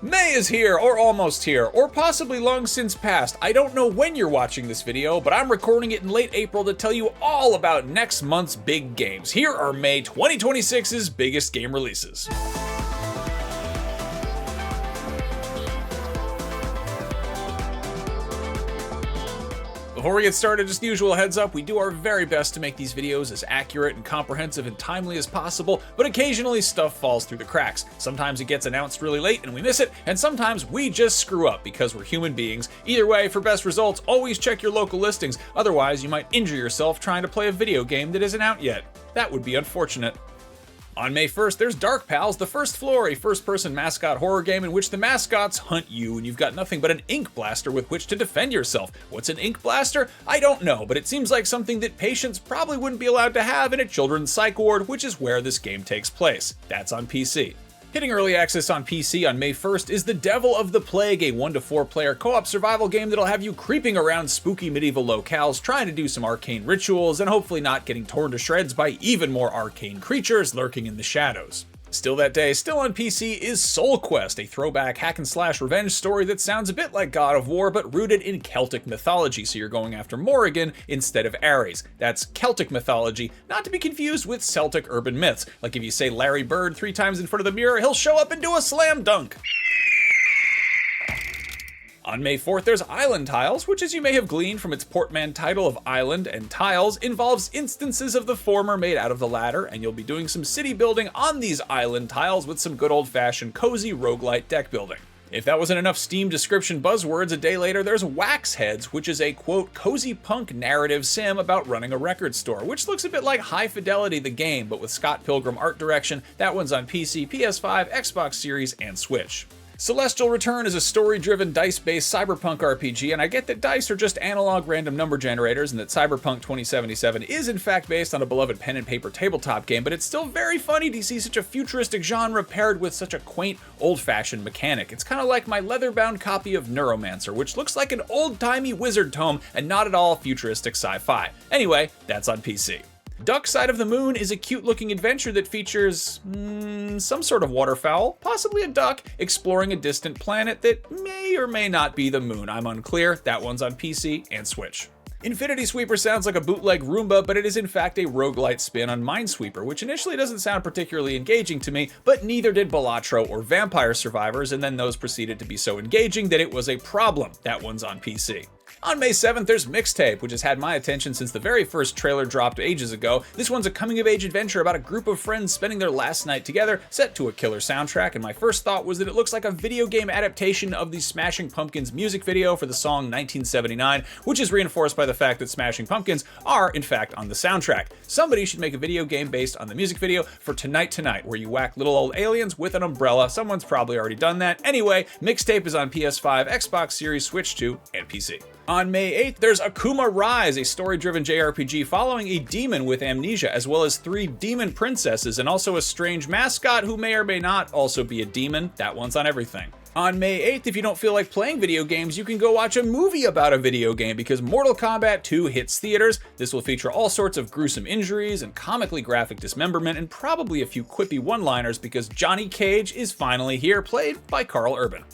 May is here, or almost here, or possibly long since past. I don't know when you're watching this video, but I'm recording it in late April to tell you all about next month's big games. Here are May 2026's biggest game releases. Before we get started, just the usual heads up, we do our very best to make these videos as accurate and comprehensive and timely as possible, but occasionally stuff falls through the cracks. Sometimes it gets announced really late and we miss it, and sometimes we just screw up because we're human beings. Either way, for best results, always check your local listings, otherwise you might injure yourself trying to play a video game that isn't out yet. That would be unfortunate. On May 1st, there's Dark Pals, The First Floor, a first-person mascot horror game in which the mascots hunt you and you've got nothing but an ink blaster with which to defend yourself. What's an ink blaster? I don't know, but it seems like something that patients probably wouldn't be allowed to have in a children's psych ward, which is where this game takes place. That's on PC. Hitting early access on PC on May 1st is The Devil of the Plague, a 1 to 4 player co-op survival game that'll have you creeping around spooky medieval locales, trying to do some arcane rituals, and hopefully not getting torn to shreds by even more arcane creatures lurking in the shadows. Still that day, still on PC, is SoulQuest, a throwback hack-and-slash revenge story that sounds a bit like God of War, but rooted in Celtic mythology, so you're going after Morrigan instead of Ares. That's Celtic mythology, not to be confused with Celtic urban myths. Like if you say Larry Bird 3 times in front of the mirror, he'll show up and do a slam dunk. On May 4th, there's Islantiles, which, as you may have gleaned from its portman title of Island and Tiles, involves instances of the former made out of the latter, and you'll be doing some city building on these island tiles with some good old-fashioned cozy roguelite deck building. If that wasn't enough Steam description buzzwords, a day later there's Waxheads, which is a, quote, cozy punk narrative sim about running a record store, which looks a bit like High Fidelity the game, but with Scott Pilgrim art direction. That one's on PC, PS5, Xbox Series, and Switch. Celestial Return is a story-driven, dice-based cyberpunk RPG, and I get that dice are just analog random number generators and that Cyberpunk 2077 is in fact based on a beloved pen and paper tabletop game, but it's still very funny to see such a futuristic genre paired with such a quaint, old-fashioned mechanic. It's kind of like my leather-bound copy of Neuromancer, which looks like an old-timey wizard tome and not at all futuristic sci-fi. Anyway, that's on PC. Duck Side of the Moon is a cute-looking adventure that features some sort of waterfowl, possibly a duck, exploring a distant planet that may or may not be the moon. I'm unclear. That one's on PC and Switch. Infinity Sweeper sounds like a bootleg Roomba, but it is in fact a roguelite spin on Minesweeper, which initially doesn't sound particularly engaging to me, but neither did Balatro or Vampire Survivors, and then those proceeded to be so engaging that it was a problem. That one's on PC. On May 7th, there's Mixtape, which has had my attention since the very first trailer dropped ages ago. This one's a coming-of-age adventure about a group of friends spending their last night together, set to a killer soundtrack, and my first thought was that it looks like a video game adaptation of the Smashing Pumpkins music video for the song 1979, which is reinforced by the fact that Smashing Pumpkins are, in fact, on the soundtrack. Somebody should make a video game based on the music video for Tonight, where you whack little old aliens with an umbrella. Someone's probably already done that. Anyway, Mixtape is on PS5, Xbox Series, Switch 2, and PC. On May 8th, there's Akume Rise, a story-driven JRPG following a demon with amnesia, as well as 3 demon princesses, and also a strange mascot who may or may not also be a demon. That one's on everything. On May 8th, if you don't feel like playing video games, you can go watch a movie about a video game because Mortal Kombat 2 hits theaters. This will feature all sorts of gruesome injuries and comically graphic dismemberment, and probably a few quippy one-liners because Johnny Cage is finally here, played by Carl Urban.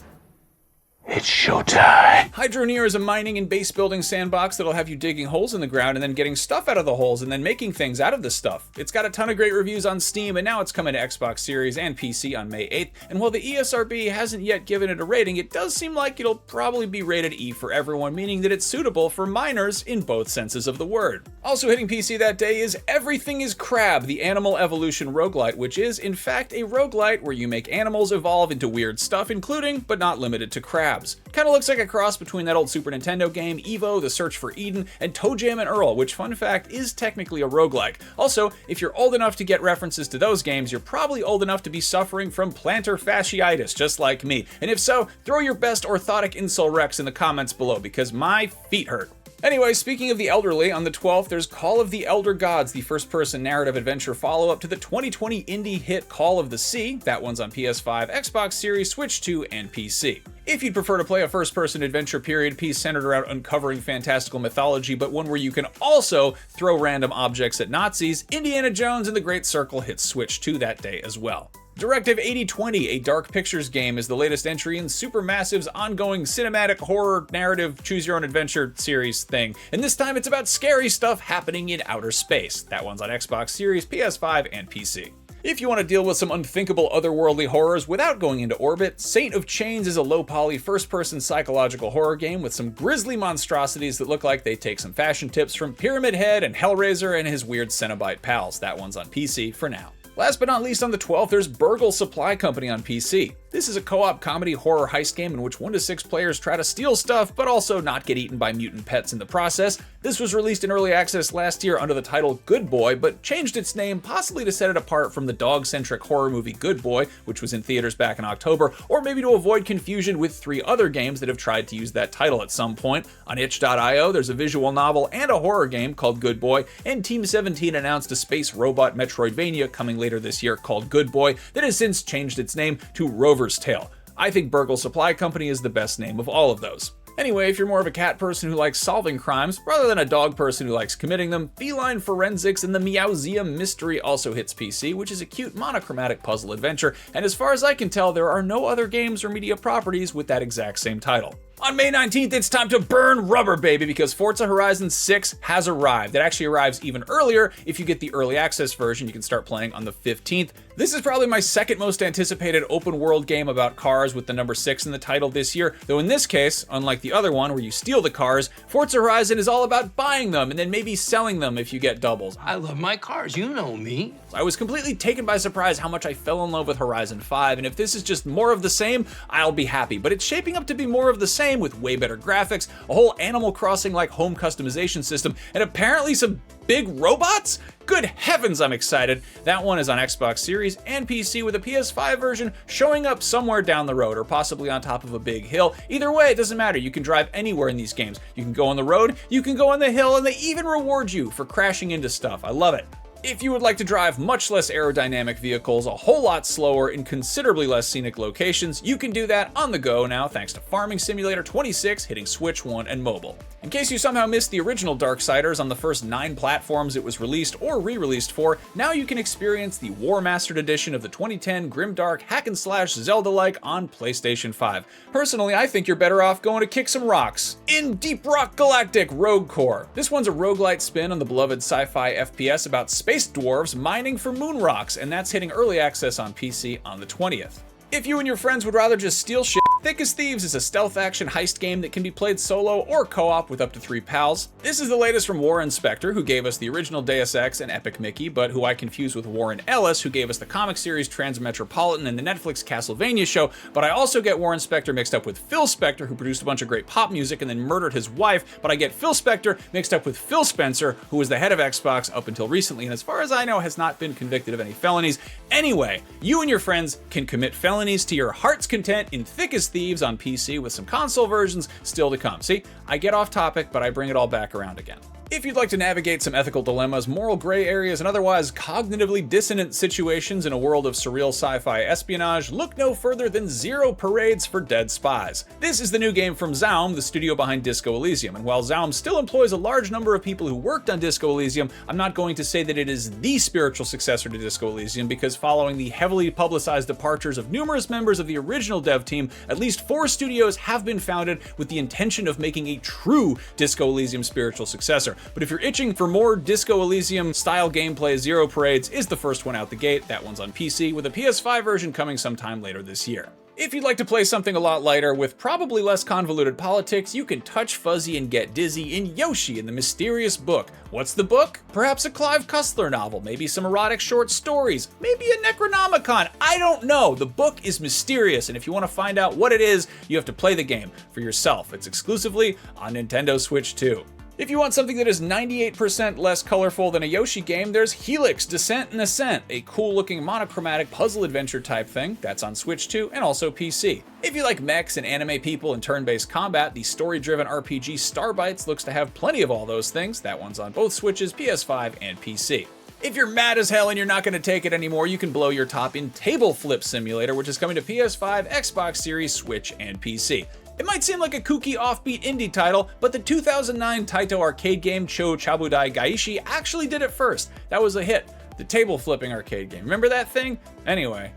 It's showtime. Hydroneer is a mining and base building sandbox that'll have you digging holes in the ground and then getting stuff out of the holes and then making things out of the stuff. It's got a ton of great reviews on Steam, and now it's coming to Xbox Series and PC on May 8th, and while the ESRB hasn't yet given it a rating, it does seem like it'll probably be rated E for everyone, meaning that it's suitable for miners in both senses of the word. Also hitting PC that day is Everything is Crab, the animal evolution roguelite, which is, in fact, a roguelite where you make animals evolve into weird stuff, including, but not limited to, crabs. Kinda looks like a cross between that old Super Nintendo game, Evo, The Search for Eden, and Toe Jam and Earl, which, fun fact, is technically a roguelike. Also, if you're old enough to get references to those games, you're probably old enough to be suffering from plantar fasciitis, just like me. And if so, throw your best orthotic insole rex in the comments below, because my feet hurt. Anyway, speaking of the elderly, on the 12th, there's Call of the Elder Gods, the first-person narrative adventure follow-up to the 2020 indie hit Call of the Sea. That one's on PS5, Xbox Series, Switch 2, and PC. If you'd prefer to play a first-person adventure period piece centered around uncovering fantastical mythology, but one where you can also throw random objects at Nazis, Indiana Jones and the Great Circle hits Switch 2 that day as well. Directive 8020, a Dark Pictures game, is the latest entry in Supermassive's ongoing cinematic horror narrative choose-your-own-adventure series thing, and this time it's about scary stuff happening in outer space. That one's on Xbox Series, PS5, and PC. If you want to deal with some unthinkable otherworldly horrors without going into orbit, Saint of Chains is a low-poly first-person psychological horror game with some grisly monstrosities that look like they take some fashion tips from Pyramid Head and Hellraiser and his weird Cenobite pals. That one's on PC for now. Last but not least, on the 12th, there's Burgle Supply Company on PC. This is a co-op comedy horror heist game in which 1 to 6 players try to steal stuff, but also not get eaten by mutant pets in the process. This was released in early access last year under the title Good Boy, but changed its name possibly to set it apart from the dog-centric horror movie Good Boy, which was in theaters back in October, or maybe to avoid confusion with 3 other games that have tried to use that title at some point. On itch.io, there's a visual novel and a horror game called Good Boy, and Team 17 announced a space robot Metroidvania coming later this year called Good Boy that has since changed its name to Rover's Tale. I think Burgle Supply Company is the best name of all of those. Anyway, if you're more of a cat person who likes solving crimes rather than a dog person who likes committing them, Feline Forensics and the Meowseum Mystery also hits PC, which is a cute monochromatic puzzle adventure, and as far as I can tell, there are no other games or media properties with that exact same title. On May 19th, it's time to burn rubber, baby, because Forza Horizon 6 has arrived. It actually arrives even earlier. If you get the early access version, you can start playing on the 15th. This is probably my second most anticipated open world game about cars with the number 6 in the title this year, though in this case, unlike the other one where you steal the cars, Forza Horizon is all about buying them and then maybe selling them if you get doubles. I love my cars, you know me. I was completely taken by surprise how much I fell in love with Horizon 5, and if this is just more of the same, I'll be happy. But it's shaping up to be more of the same with way better graphics, a whole Animal Crossing-like home customization system, and apparently some big robots? Good heavens, I'm excited. That one is on Xbox Series and PC with a PS5 version showing up somewhere down the road or possibly on top of a big hill. Either way, it doesn't matter. You can drive anywhere in these games. You can go on the road, you can go on the hill, and they even reward you for crashing into stuff. I love it. If you would like to drive much less aerodynamic vehicles a whole lot slower in considerably less scenic locations, you can do that on the go now thanks to Farming Simulator 26 hitting Switch 1 and mobile. In case you somehow missed the original Darksiders on the first 9 platforms it was released or re-released for, now you can experience the Warmastered edition of the 2010 grimdark hack-and-slash Zelda-like on PlayStation 5. Personally, I think you're better off going to kick some rocks in Deep Rock Galactic Rogue Core. This one's a roguelite spin on the beloved sci-fi FPS about space dwarves mining for moon rocks, and that's hitting early access on PC on the 20th. If you and your friends would rather just steal shit, Thick as Thieves is a stealth action heist game that can be played solo or co-op with up to 3 pals. This is the latest from Warren Spector, who gave us the original Deus Ex and Epic Mickey, but who I confuse with Warren Ellis, who gave us the comic series Transmetropolitan and the Netflix Castlevania show, but I also get Warren Spector mixed up with Phil Spector, who produced a bunch of great pop music and then murdered his wife, but I get Phil Spector mixed up with Phil Spencer, who was the head of Xbox up until recently, and as far as I know has not been convicted of any felonies. Anyway, you and your friends can commit felonies to your heart's content in Thick as Thieves on PC with some console versions still to come. See, I get off topic, but I bring it all back around again. If you'd like to navigate some ethical dilemmas, moral gray areas, and otherwise cognitively dissonant situations in a world of surreal sci-fi espionage, look no further than Zero Parades for Dead Spies. This is the new game from Zaum, the studio behind Disco Elysium, and while Zaum still employs a large number of people who worked on Disco Elysium, I'm not going to say that it is the spiritual successor to Disco Elysium, because following the heavily publicized departures of numerous members of the original dev team, at least 4 studios have been founded with the intention of making a true Disco Elysium spiritual successor. But if you're itching for more Disco Elysium style gameplay, Zero Parades is the first one out the gate. That one's on PC, with a PS5 version coming sometime later this year. If you'd like to play something a lot lighter with probably less convoluted politics, you can touch fuzzy and get dizzy in Yoshi and the Mysterious Book. What's the book? Perhaps a Clive Cussler novel, maybe some erotic short stories, maybe a Necronomicon, I don't know. The book is mysterious, and if you want to find out what it is, you have to play the game for yourself. It's exclusively on Nintendo Switch 2. If you want something that is 98% less colorful than a Yoshi game, there's Helix, Descent and Ascent, a cool-looking monochromatic puzzle adventure type thing that's on Switch 2 and also PC. If you like mechs and anime people and turn-based combat, the story-driven RPG Starbites looks to have plenty of all those things. That one's on both Switches, PS5, and PC. If you're mad as hell and you're not going to take it anymore, you can blow your top in Table Flip Simulator, which is coming to PS5, Xbox Series, Switch, and PC. It might seem like a kooky offbeat indie title, but the 2009 Taito arcade game Cho Chabudai Gaishi actually did it first. That was a hit. The table flipping arcade game. Remember that thing? Anyway.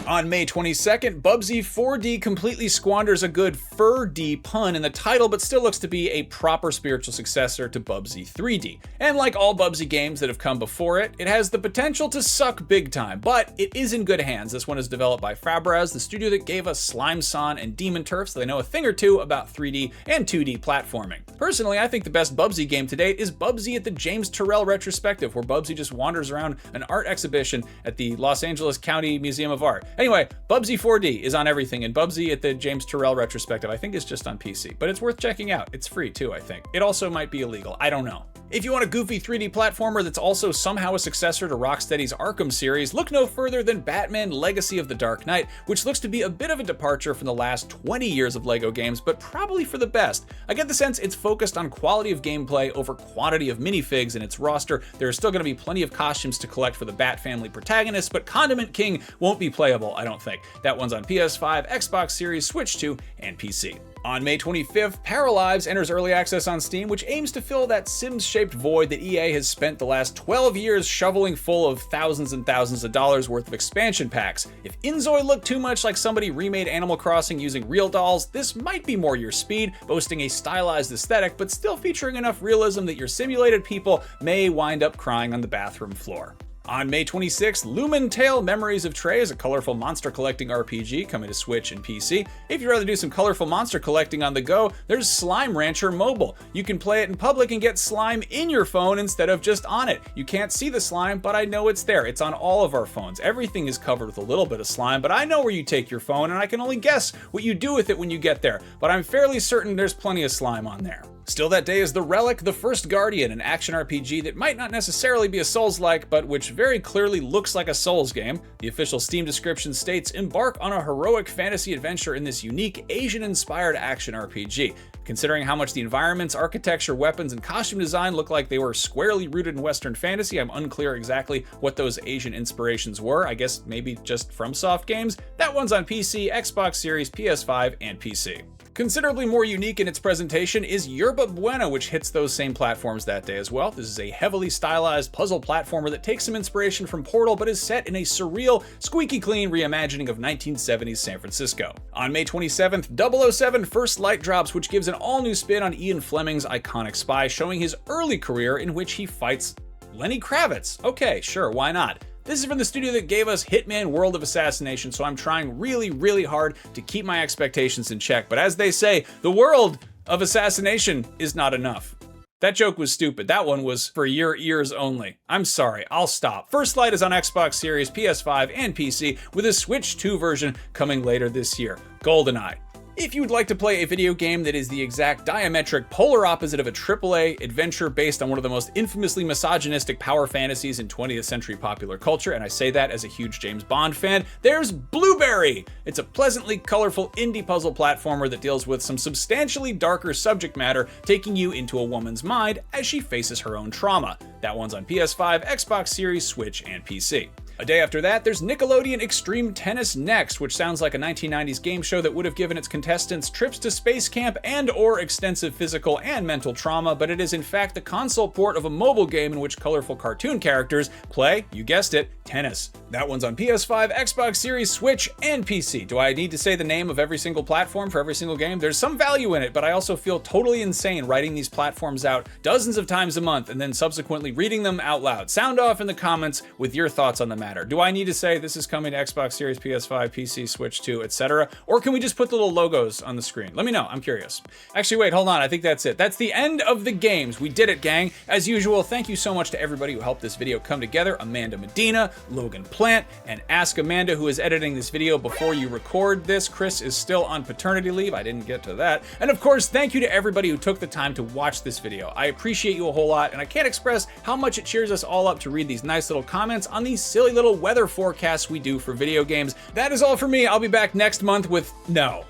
On May 22nd, Bubsy 4D completely squanders a good fur-D pun in the title, but still looks to be a proper spiritual successor to Bubsy 3D. And like all Bubsy games that have come before it, it has the potential to suck big time, but it is in good hands. This one is developed by Fabraz, the studio that gave us Slime Son and Demon Turf, so they know a thing or two about 3D and 2D platforming. Personally, I think the best Bubsy game to date is Bubsy at the James Turrell Retrospective, where Bubsy just wanders around an art exhibition at the Los Angeles County Museum of Art. Anyway, Bubsy 4D is on everything, and Bubsy at the James Turrell Retrospective I think is just on PC, but it's worth checking out. It's free too, I think. It also might be illegal, I don't know. If you want a goofy 3D platformer that's also somehow a successor to Rocksteady's Arkham series, look no further than Batman Legacy of the Dark Knight, which looks to be a bit of a departure from the last 20 years of LEGO games, but probably for the best. I get the sense it's focused on quality of gameplay over quantity of minifigs in its roster. There are still going to be plenty of costumes to collect for the Bat family protagonists, but Condiment King won't be playable, I don't think. That one's on PS5, Xbox Series, Switch 2, and PC. On May 25th, Paralives enters early access on Steam, which aims to fill that Sims-shaped void that EA has spent the last 12 years shoveling full of thousands and thousands of dollars worth of expansion packs. If Inzoi looked too much like somebody remade Animal Crossing using real dolls, this might be more your speed, boasting a stylized aesthetic, but still featuring enough realism that your simulated people may wind up crying on the bathroom floor. On May 26th, Lumentale Memories of Trey is a colorful monster collecting RPG coming to Switch and PC. If you'd rather do some colorful monster collecting on the go, there's Slime Rancher Mobile. You can play it in public and get slime in your phone instead of just on it. You can't see the slime, but I know it's there. It's on all of our phones. Everything is covered with a little bit of slime, but I know where you take your phone, and I can only guess what you do with it when you get there. But I'm fairly certain there's plenty of slime on there. Still that day is the Relic, the First Guardian, an action RPG that might not necessarily be a Souls-like, but which very clearly looks like a Souls game. The official Steam description states, embark on a heroic fantasy adventure in this unique Asian-inspired action RPG. Considering how much the environments, architecture, weapons, and costume design look like they were squarely rooted in Western fantasy, I'm unclear exactly what those Asian inspirations were. I guess maybe just FromSoft games. That one's on PC, Xbox Series, PS5, and PC. Considerably more unique in its presentation is Yerba Buena, which hits those same platforms that day as well. This is a heavily stylized puzzle platformer that takes some inspiration from Portal, but is set in a surreal, squeaky clean reimagining of 1970s San Francisco. On May 27th, 007 First Light drops, which gives an all-new spin on Ian Fleming's iconic spy, showing his early career in which he fights Lenny Kravitz. Okay, sure, why not? This is from the studio that gave us Hitman World of Assassination, so I'm trying really, really hard to keep my expectations in check. But as they say, the world of assassination is not enough. That joke was stupid. That one was for your ears only. I'm sorry, I'll stop. First Light is on Xbox Series, PS5, and PC, with a Switch 2 version coming later this year. GoldenEye. If you would like to play a video game that is the exact diametric polar opposite of a AAA adventure based on one of the most infamously misogynistic power fantasies in 20th century popular culture, and I say that as a huge James Bond fan, there's Blueberry! It's a pleasantly colorful indie puzzle platformer that deals with some substantially darker subject matter, taking you into a woman's mind as she faces her own trauma. That one's on PS5, Xbox Series, Switch, and PC. A day after that, there's Nickelodeon Extreme Tennis Next, which sounds like a 1990s game show that would have given its contestants trips to space camp and/or extensive physical and mental trauma, but it is in fact the console port of a mobile game in which colorful cartoon characters play, you guessed it, tennis. That one's on PS5, Xbox Series, Switch, and PC. Do I need to say the name of every single platform for every single game? There's some value in it, but I also feel totally insane writing these platforms out dozens of times a month and then subsequently reading them out loud. Sound off in the comments with your thoughts on the matter. Do I need to say this is coming to Xbox Series, PS5, PC, Switch 2, etc.? Or can we just put the little logos on the screen? Let me know, I'm curious. Actually, wait, hold on, I think that's it. That's the end of the games. We did it, gang. As usual, thank you so much to everybody who helped this video come together. Amanda Medina, Logan Plant, and Ask Amanda, who is editing this video before you record this. Chris is still on paternity leave. I didn't get to that. And of course, thank you to everybody who took the time to watch this video. I appreciate you a whole lot, and I can't express how much it cheers us all up to read these nice little comments on these silly little weather forecasts we do for video games. That is all for me. I'll be back next month with... No,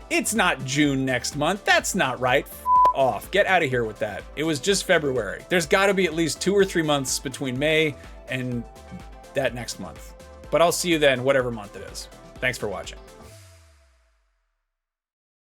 it's not June next month. That's not right. Off. Get out of here with that. It was just February. There's got to be at least 2 or 3 months between May and that next month. But I'll see you then, whatever month it is. Thanks for watching.